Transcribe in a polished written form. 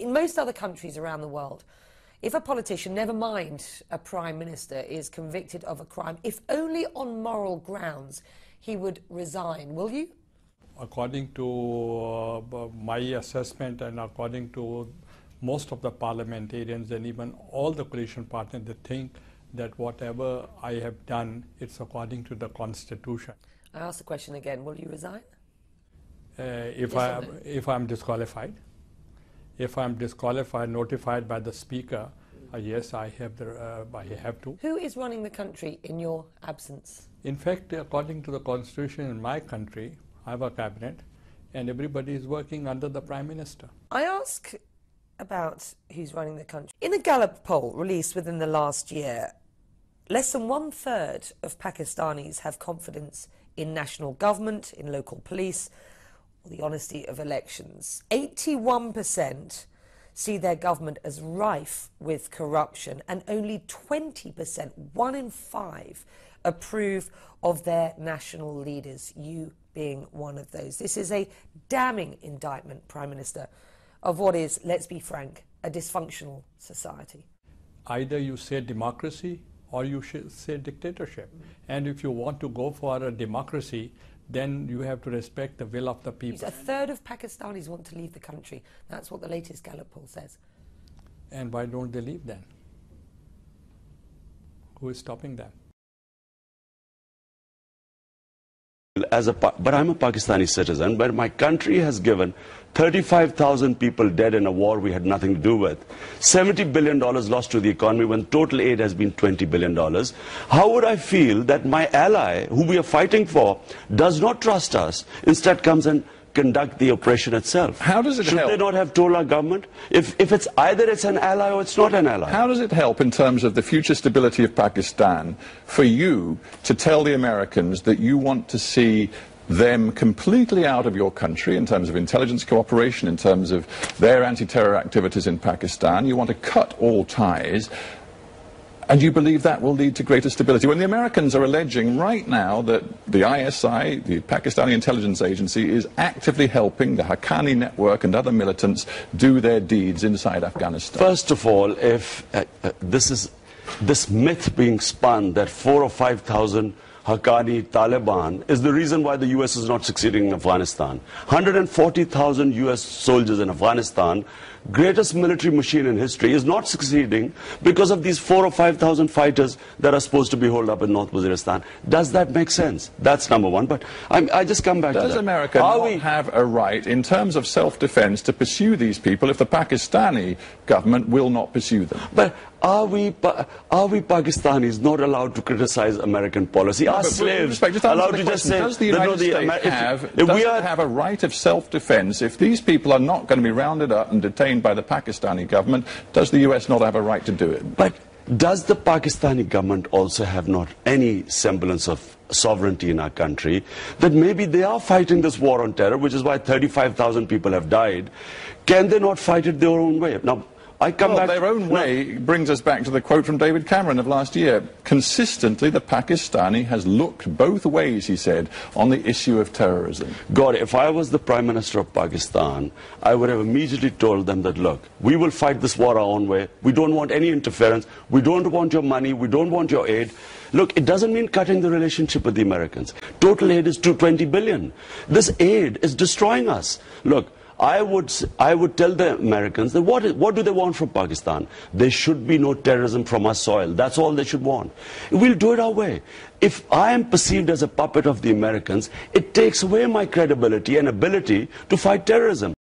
In most other countries around the world, if a politician, never mind a prime minister, is convicted of a crime, if only on moral grounds, he would resign. Will you? According to my assessment and according to most of the parliamentarians and even all the coalition partners, they think that whatever I have done, it's according to the Constitution. I ask the question again, will you resign? If I'm disqualified. If I'm disqualified, notified by the Speaker, yes, I have to. Who is running the country in your absence? In fact, according to the Constitution in my country, I have a cabinet and everybody is working under the Prime Minister. I ask about who's running the country. In a Gallup poll released within the last year, less than 1/3 of Pakistanis have confidence in national government, in local police, or the honesty of elections. 81% see their government as rife with corruption, and only 20%, 1 in 5, approve of their national leaders, you being one of those. This is a damning indictment, Prime Minister, of what is, let's be frank, a dysfunctional society. Either you say democracy or you should say dictatorship. And if you want to go for a democracy, then you have to respect the will of the people. 1/3 of Pakistanis want to leave the country. That's what the latest Gallup poll says. And why don't they leave then? Who is stopping them? But I'm a Pakistani citizen, but my country has given 35,000 people dead in a war we had nothing to do with. $70 billion lost to the economy when total aid has been $20 billion. How would I feel that my ally, who we are fighting for, does not trust us, instead comes and conduct the operation itself? How does it help? Should they not have told our government? If it's either it's an ally or it's not an ally. How does it help in terms of the future stability of Pakistan for you to tell the Americans that you want to see them completely out of your country in terms of intelligence cooperation, in terms of their anti-terror activities in Pakistan? You want to cut all ties, and you believe that will lead to greater stability, when the Americans are alleging right now that the ISI, the Pakistani intelligence agency, is actively helping the Haqqani network and other militants do their deeds inside Afghanistan? First of all, if this myth being spun that 4,000 or 5,000 Haqqani Taliban is the reason why the US is not succeeding in Afghanistan. 140,000 US soldiers in Afghanistan, greatest military machine in history, is not succeeding because of these 4,000 or 5,000 fighters that are supposed to be holed up in North Waziristan. Does that make sense? That's number one. But I just come back to that. Does America not have a right, in terms of self-defense, to pursue these people if the Pakistani government will not pursue them? But are we Pakistanis not allowed to criticize American policy? Are slaves allowed to just say, does the United States have a right of self-defense if these people are not going to be rounded up and detained by the Pakistani government? Does the US not have a right to do it? But does the Pakistani government also have not any semblance of sovereignty in our country, that maybe they are fighting this war on terror, which is why 35,000 people have died? Can they not fight it their own way? Now, their own way brings us back to the quote from David Cameron of last year. Consistently, the Pakistani has looked both ways, he said, on the issue of terrorism. God, if I was the Prime Minister of Pakistan, I would have immediately told them that, look, we will fight this war our own way. We don't want any interference. We don't want your money. We don't want your aid. Look, it doesn't mean cutting the relationship with the Americans. Total aid is $220 billion. This aid is destroying us. Look, I would tell the Americans that what do they want from Pakistan? There should be no terrorism from our soil. That's all they should want. We'll do it our way. If I am perceived as a puppet of the Americans, it takes away my credibility and ability to fight terrorism.